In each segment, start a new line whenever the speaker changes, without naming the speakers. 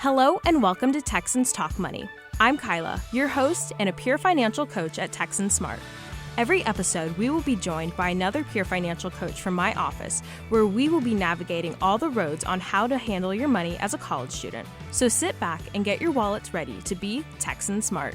Hello and welcome to Texans Talk Money. I'm Kyla, your host and a peer financial coach at Texan Smart. Every episode, we will be joined by another peer financial coach from my office, where we will be navigating all the roads on how to handle your money as a college student. So sit back and get your wallets ready to be Texan Smart.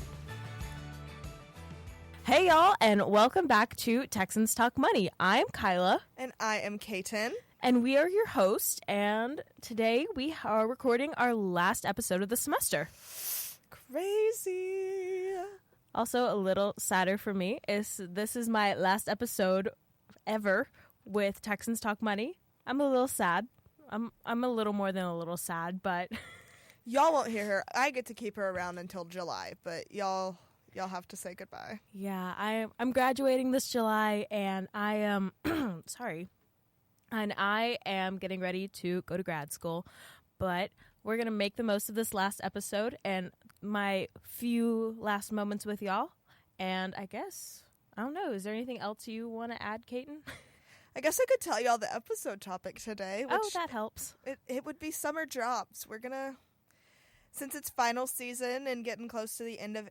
Hey y'all, and welcome back to Texans Talk Money. I'm Kyla.
And I am Kaiton.
And we are your host, and today we are recording our last episode of the semester.
Crazy.
Also, a little sadder for me is this is my last episode ever with Texans Talk Money. I'm a little sad. I'm a little more than a little sad, but
Y'all won't hear her. I get to keep her around until July, but y'all have to say goodbye.
Yeah, I'm graduating this July, and I am sorry. And I am getting ready to go to grad school, but we're going to make the most of this last episode and my few last moments with y'all. And I guess, I don't know, is there anything else you want to add, Kaiton?
I guess I could tell y'all the episode topic today. Which
that helps.
It would be summer jobs. We're going to, since it's final season and getting close to the end of,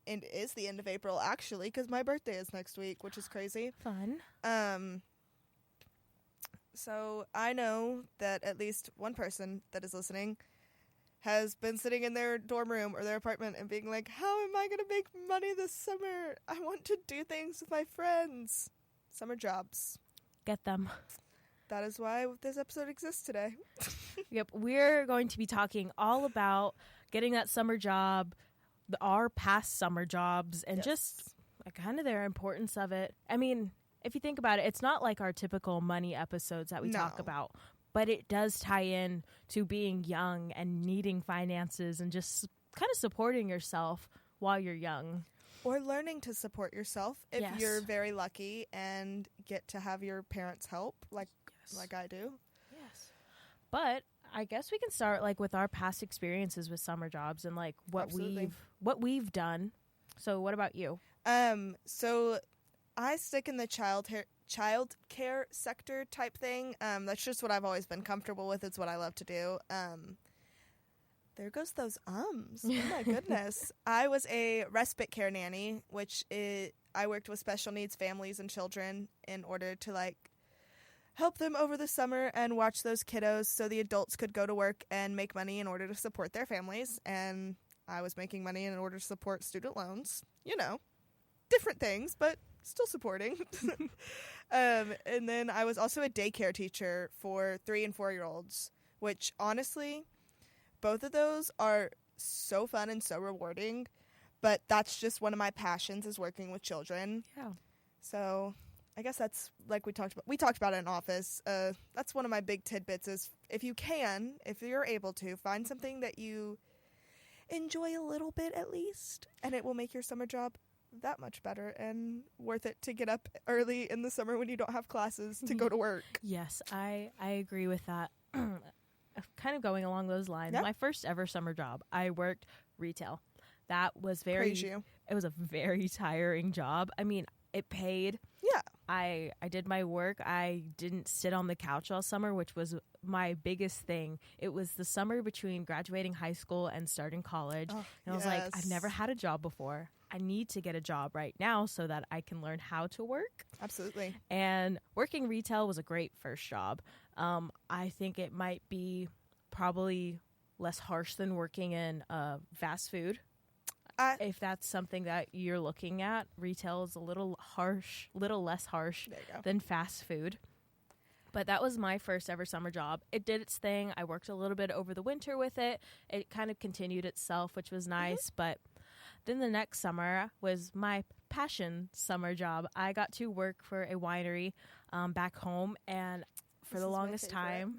and it is the end of April, actually, because my birthday is next week, which is crazy.
Fun.
So I know that at least one person that is listening has been sitting in their dorm room or their apartment and being like, how am I going to make money this summer? I want to do things with my friends. Summer jobs.
Get them.
That is why this episode exists today.
Yep. We're going to be talking all about getting that summer job, our past summer jobs, and just kind of their importance of it. I mean, if you think about it, it's not like our typical money episodes that we talk about, but it does tie in to being young and needing finances and just kind of supporting yourself while you're young.
Or learning to support yourself if you're very lucky and get to have your parents help like I do. Yes.
But I guess we can start like with our past experiences with summer jobs and like what we've done. So what about you?
So I stick in the child care sector type thing. That's just what I've always been comfortable with. It's what I love to do. There goes those ums. Oh, my goodness. I was a respite care nanny, I worked with special needs families and children in order to, help them over the summer and watch those kiddos so the adults could go to work and make money in order to support their families. And I was making money in order to support student loans. You know, different things, but still supporting. And then I was also a daycare teacher for 3 and 4-year-olds, which honestly, both of those are so fun and so rewarding, but that's just one of my passions is working with children. Yeah. So I guess that's like we talked about it in office. That's one of my big tidbits is if you're able to, find something that you enjoy a little bit at least, and it will make your summer job that much better and worth it to get up early in the summer when you don't have classes to go to work.
Yes, I agree with that. Kind of going along those lines. Yep. My first ever summer job, I worked retail. That was it was a very tiring job. I mean, it paid. Yeah. I did my work. I didn't sit on the couch all summer, which was my biggest thing. It was the summer between graduating high school and starting college. Oh, and I was like, I've never had a job before. I need to get a job right now so that I can learn how to work.
Absolutely.
And working retail was a great first job. I think it might be probably less harsh than working in fast food. If that's something that you're looking at, retail is a little less harsh than fast food. But that was my first ever summer job. It did its thing. I worked a little bit over the winter with it. It kind of continued itself, which was nice. But then the next summer was my passion summer job. I got to work for a winery back home, and for the longest time,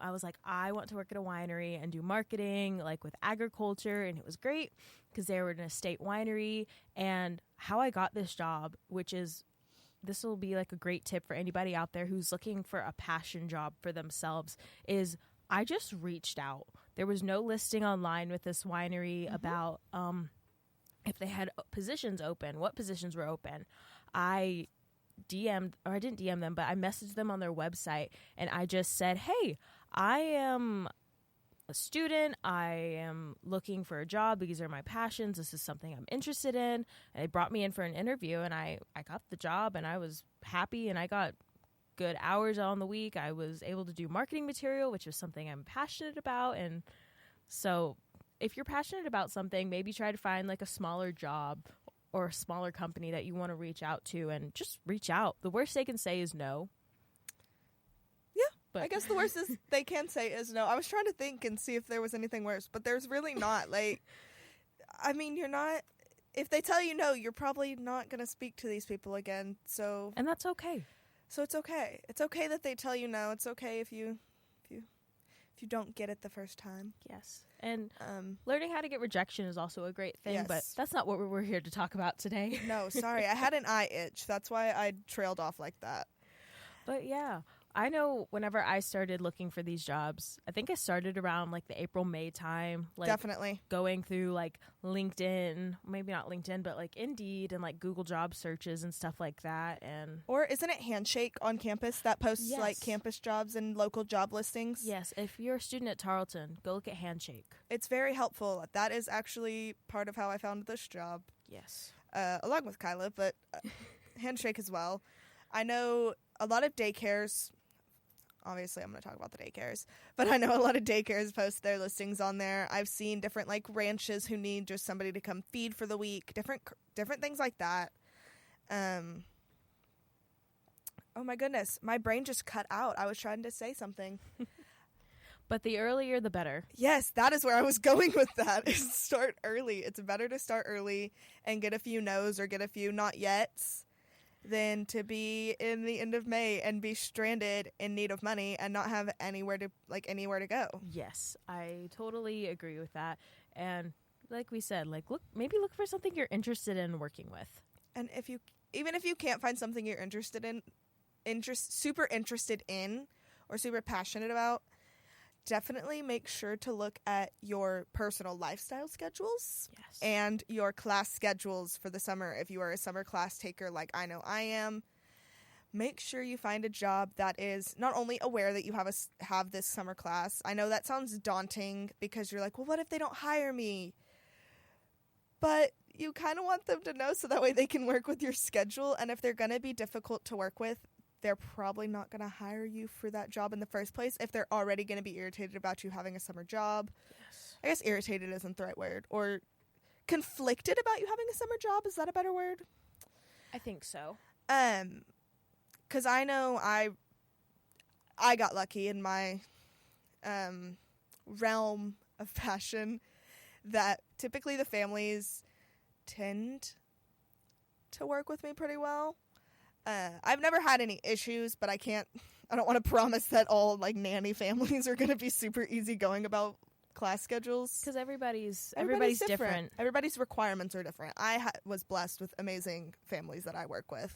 I was like, I want to work at a winery and do marketing, like with agriculture, and it was great because they were an estate winery. And how I got this job, this will be like a great tip for anybody out there who's looking for a passion job for themselves, is I just reached out. There was no listing online with this winery about if they had positions open, what positions were open. I I didn't DM them, but I messaged them on their website, and I just said, hey, I am a student. I am looking for a job. These are my passions. This is something I'm interested in. And they brought me in for an interview, and I got the job, and I was happy, and I got good hours on the week. I was able to do marketing material, which is something I'm passionate about. And so if you're passionate about something, maybe try to find like a smaller job or a smaller company that you want to reach out to, and just reach out. The worst they can say is no.
Yeah,
but
I guess the worst is they can say is no. I was trying to think and see if there was anything worse, but there's really not. Like, I mean, you're not, if they tell you no, you're probably not going to speak to these people again. So,
and that's okay.
So it's okay. It's okay that they tell you no. It's okay if you don't get it the first time.
Yes. And learning how to get rejection is also a great thing, but that's not what we're here to talk about today.
No, sorry. I had an eye itch. That's why I trailed off like that.
But yeah, I know whenever I started looking for these jobs, I think I started around like the April, May time. Like,
definitely.
Going through like LinkedIn, maybe not LinkedIn, but like Indeed and like Google job searches and stuff like that. And
or isn't it Handshake on campus that posts like campus jobs and local job listings?
Yes. If you're a student at Tarleton, go look at Handshake.
It's very helpful. That is actually part of how I found this job.
Yes.
Along with Kyla, but Handshake as well. I know a lot of daycares. Obviously, I'm going to talk about the daycares, but I know a lot of daycares post their listings on there. I've seen different like ranches who need just somebody to come feed for the week, different things like that. Oh my goodness, my brain just cut out. I was trying to say something.
But the earlier, the better.
Yes, that is where I was going with that, is start early. It's better to start early and get a few no's or get a few not yet's than to be in the end of May and be stranded in need of money and not have anywhere to go.
Yes, I totally agree with that. And like we said, like maybe look for something you're interested in working with.
And even if you can't find something you're super interested in or super passionate about, definitely make sure to look at your personal lifestyle schedules and your class schedules for the summer. If you are a summer class taker like I know I am, make sure you find a job that is not only aware that you have this summer class. I know that sounds daunting because you're like, well, what if they don't hire me? But you kind of want them to know so that way they can work with your schedule. And if they're going to be difficult to work with, they're probably not going to hire you for that job in the first place if they're already going to be irritated about you having a summer job.
Yes.
I guess irritated isn't the right word. Or conflicted about you having a summer job. Is that a better word?
I think so.
Because I know I got lucky in my realm of passion that typically the families tend to work with me pretty well. I've never had any issues, but I don't want to promise that all like nanny families are going to be super easygoing about class schedules.
Because everybody's different.
Everybody's requirements are different. I was blessed with amazing families that I work with.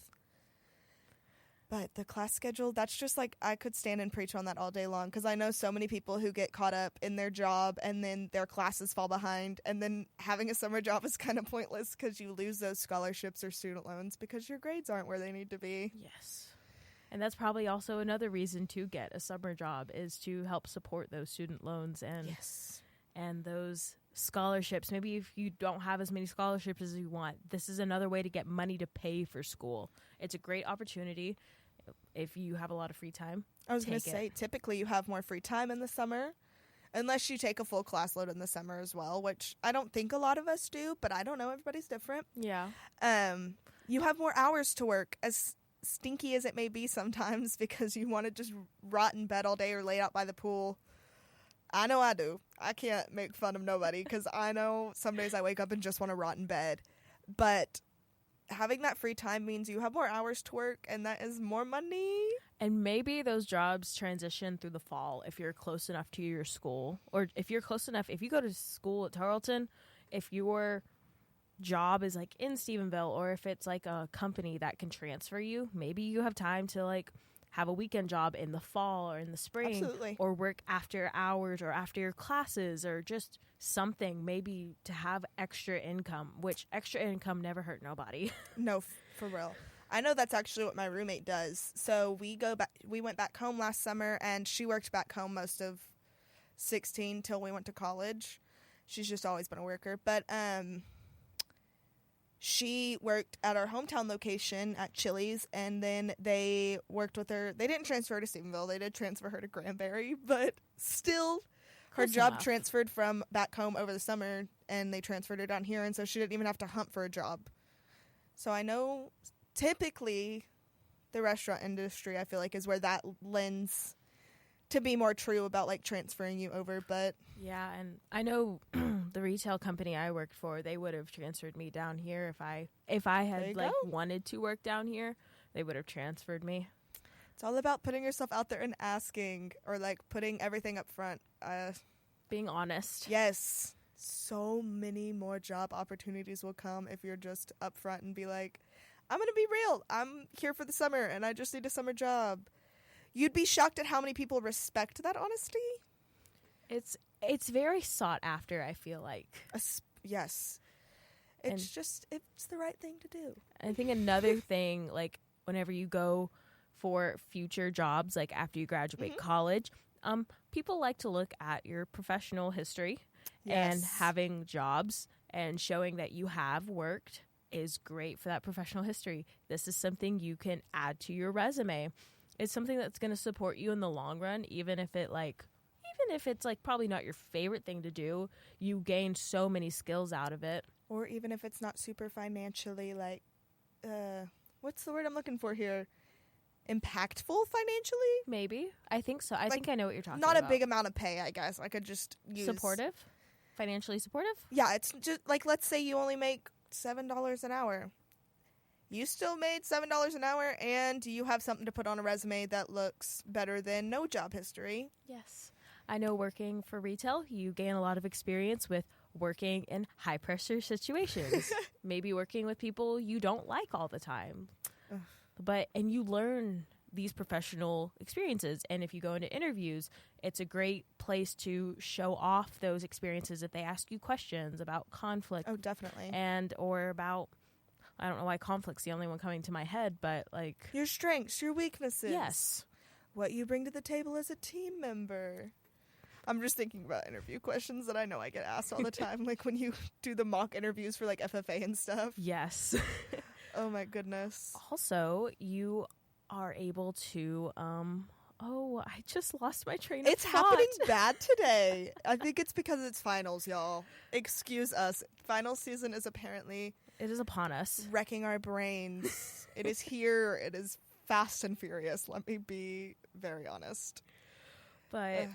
But the class schedule, that's just like, I could stand and preach on that all day long because I know so many people who get caught up in their job and then their classes fall behind, and then having a summer job is kind of pointless because you lose those scholarships or student loans because your grades aren't where they need to be.
Yes. And that's probably also another reason to get a summer job, is to help support those student loans and those scholarships. Maybe if you don't have as many scholarships as you want, this is another way to get money to pay for school. It's a great opportunity if you have a lot of free time.
I was going to say, typically you have more free time in the summer, unless you take a full class load in the summer as well, which I don't think a lot of us do, but I don't know. Everybody's different.
Yeah.
You have more hours to work, as stinky as it may be sometimes, because you want to just rot in bed all day or lay out by the pool. I know I do. I can't make fun of nobody because I know some days I wake up and just want to rot in bed. But having that free time means you have more hours to work, and that is more money.
And maybe those jobs transition through the fall if you're close enough to your school. Or if you're close enough, if you go to school at Tarleton, if your job is like in Stephenville, or if it's like a company that can transfer you, maybe you have time to like have a weekend job in the fall or in the spring.
Absolutely.
Or work after hours or after your classes, or just something maybe to have extra income, which extra income never hurt nobody.
No, for real. I know that's actually what my roommate does. So we went back home last summer, and she worked back home most of 16 till we went to college. She's just always been a worker. But she worked at our hometown location at Chili's, and then they worked with her. They didn't transfer her to Stephenville. They did transfer her to Granbury, but still her job transferred from back home over the summer, and they transferred her down here, and so she didn't even have to hunt for a job. So I know typically the restaurant industry, I feel like, is where that lends to be more true about, like, transferring you over. But
yeah, and I know the retail company I worked for, they would have transferred me down here if I had like wanted to work down here. They would have transferred me.
It's all about putting yourself out there and asking, or like putting everything up front.
Being honest.
Yes. So many more job opportunities will come if you're just upfront and be like, I'm going to be real. I'm here for the summer and I just need a summer job. You'd be shocked at how many people respect that honesty.
It's very sought after, I feel like.
Yes. It's the right thing to do.
I think another thing, like, whenever you go for future jobs, like after you graduate college, people like to look at your professional history. Yes. And having jobs and showing that you have worked is great for that professional history. This is something you can add to your resume. It's something that's going to support you in the long run, even if it's like probably not your favorite thing to do. You gain so many skills out of it.
Or even if it's not super financially, like, what's the word I'm looking for here? Impactful financially?
Maybe. I think so. I think I know what you're talking about.
Not a big amount of pay, I guess. I could just use...
Supportive? Financially supportive?
Yeah, it's just, like, let's say you only make $7 an hour. You still made $7 an hour, and you have something to put on a resume that looks better than no job history.
Yes. I know working for retail, you gain a lot of experience with working in high-pressure situations. Maybe working with people you don't like all the time. And you learn these professional experiences. And if you go into interviews, it's a great place to show off those experiences if they ask you questions about conflict.
Oh, definitely.
Or about... I don't know why conflict's the only one coming to my head, but like...
Your strengths, your weaknesses.
Yes.
What you bring to the table as a team member. I'm just thinking about interview questions that I know I get asked all the time, like when you do the mock interviews for like FFA and stuff.
Yes.
Oh my goodness.
Also, you are able to... I just lost my train of thought.
It's happening bad today. I think it's because it's finals, y'all. Excuse us. Final season is apparently...
It is upon us.
Wrecking our brains. It is here. It is fast and furious. Let me be very honest.
But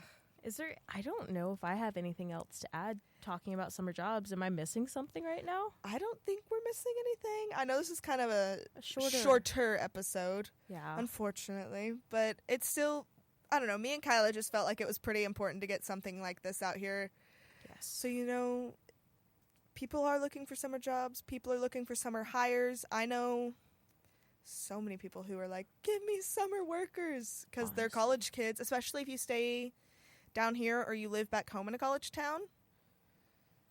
I don't know if I have anything else to add talking about summer jobs. Am I missing something right now?
I don't think we're missing anything. I know this is kind of a shorter episode.
Yeah.
Unfortunately. But it's still, I don't know, me and Kyla just felt like it was pretty important to get something like this out here.
Yes.
So, people are looking for summer jobs. People are looking for summer hires. I know so many people who are like, give me summer workers, because they're college kids, especially if you stay down here or you live back home in a college town.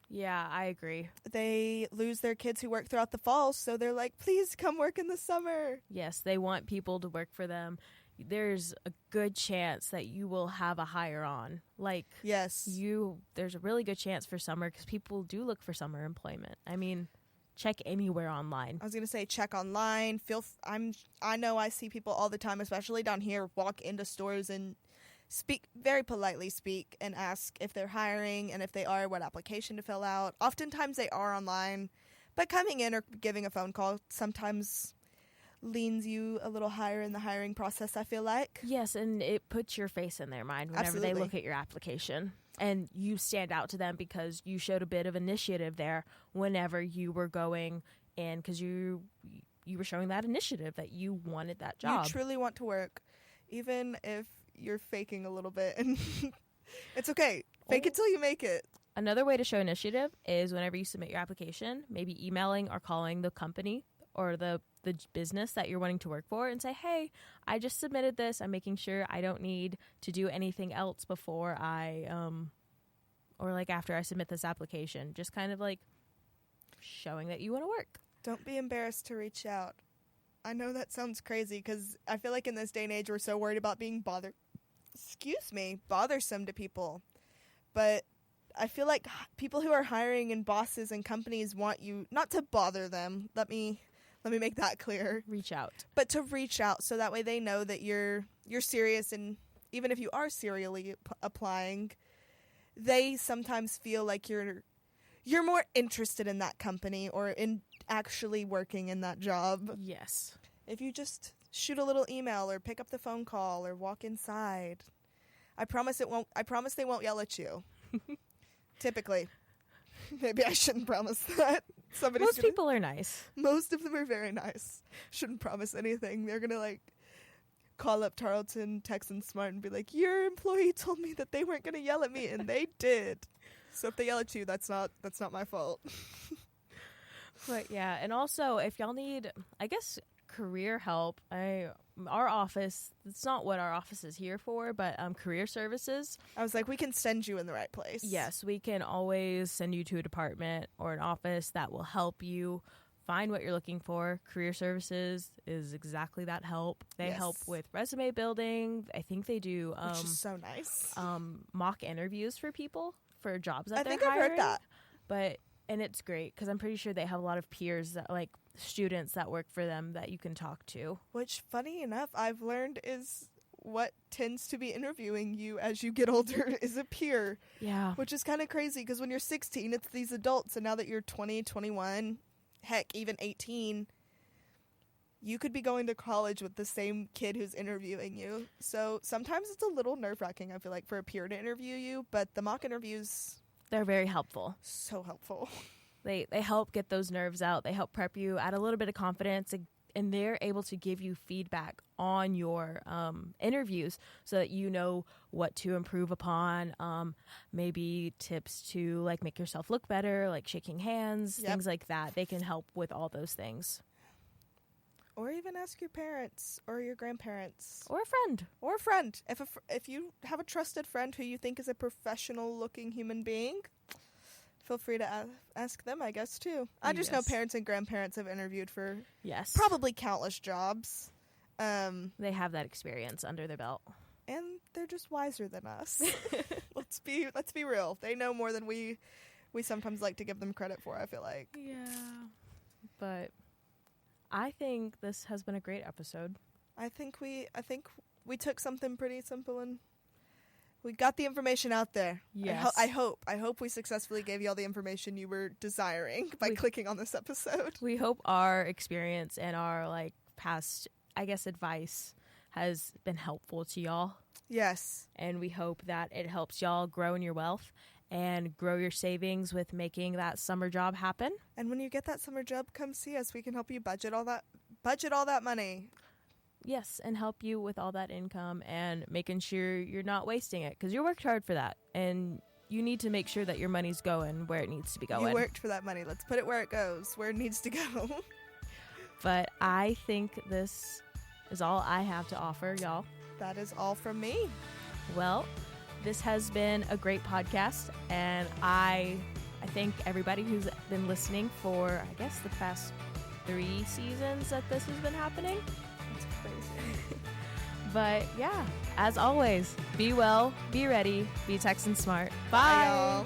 Yeah, I agree.
They lose their kids who work throughout the fall, so they're like, please come work in the summer.
Yes, they want people to work for them. There's a good chance that you will have a hire on. Like,
yes,
there's a really good chance for summer because people do look for summer employment. I mean, check anywhere online.
I was going to say check online. I know I see people all the time, especially down here, walk into stores and very politely speak and ask if they're hiring, and if they are, what application to fill out. Oftentimes they are online, but coming in or giving a phone call sometimes leans you a little higher in the hiring process, I feel like.
Yes, and it puts your face in their mind whenever they look at your application. And you stand out to them because you showed a bit of initiative there whenever you were going in, because you were showing that initiative that you wanted that job.
You truly want to work, even if you're faking a little bit. And it's okay. Fake it till you make it.
Another way to show initiative is whenever you submit your application, maybe emailing or calling the company or the business that you're wanting to work for and say, hey, I just submitted this. I'm making sure I don't need to do anything else before or like after I submit this application. Just kind of like showing that you want to work.
Don't be embarrassed to reach out. I know that sounds crazy because I feel like in this day and age we're so worried about being bothersome to people. But I feel like people who are hiring and bosses and companies want you not to bother them. Let me make that clear.
Reach out.
But to reach out so that way they know that you're serious, and even if you are serially applying, they sometimes feel like you're more interested in that company or in actually working in that job.
Yes.
If you just shoot a little email or pick up the phone call or walk inside, I promise they won't yell at you. Typically. Maybe I shouldn't promise that.
Most people are nice.
Most of them are very nice. Shouldn't promise anything. They're going to like call up Tarleton, Texan Smart and be like, your employee told me that they weren't going to yell at me, and they did. So if they yell at you, that's not my fault.
But yeah, and also if y'all need, I guess, career help, our office, it's not what our office is here for, but career services.
I was like, we can send you in the right place.
Yes, we can always send you to a department or an office that will help you find what you're looking for. Career services is exactly that help. They help with resume building. I think they do
which is so nice.
Mock interviews for people for jobs that
I
they're
think
hiring.
I've heard that.
And it's great because I'm pretty sure they have a lot of peers that like students that work for them that you can talk to.
Which, funny enough, I've learned is what tends to be interviewing you as you get older is a peer.
Yeah.
Which is kind of crazy because when you're 16, it's these adults. And now that you're 20, 21, heck, even 18, you could be going to college with the same kid who's interviewing you. So sometimes it's a little nerve-wracking, I feel like, for a peer to interview you. But the mock interviews...
they're very helpful.
So helpful.
They help get those nerves out. They help prep you, add a little bit of confidence, and they're able to give you feedback on your interviews so that you know what to improve upon, maybe tips to like make yourself look better, like shaking hands, things like that. They can help with all those things.
Or even ask your parents or your grandparents.
Or a friend.
Or a friend. If you have a trusted friend who you think is a professional-looking human being, feel free to ask them, I guess, too. I just know parents and grandparents have interviewed for probably countless jobs.
They have that experience under their belt.
And they're just wiser than us. Let's be real. They know more than we sometimes like to give them credit for, I feel like.
Yeah. But I think this has been a great episode.
I think we took something pretty simple and we got the information out there.
Yes.
I hope we successfully gave you all the information you were desiring by clicking on this episode.
We hope our experience and our like past, I guess, advice has been helpful to y'all.
Yes. And
we hope that it helps y'all grow in your wealth and grow your savings with making that summer job happen.
And when you get that summer job, come see us. We can help you budget all that money.
Yes, and help you with all that income and making sure you're not wasting it because you worked hard for that and you need to make sure that your money's going where it needs to be going.
You worked for that money. Let's put it where it goes, where it needs to go.
But I think this is all I have to offer, y'all.
That is all from me.
Well, this has been a great podcast, and I thank everybody who's been listening for, I guess, the past 3 seasons that this has been happening.
That's crazy.
But yeah, as always, be well, be ready, be Texan Smart.
Bye y'all.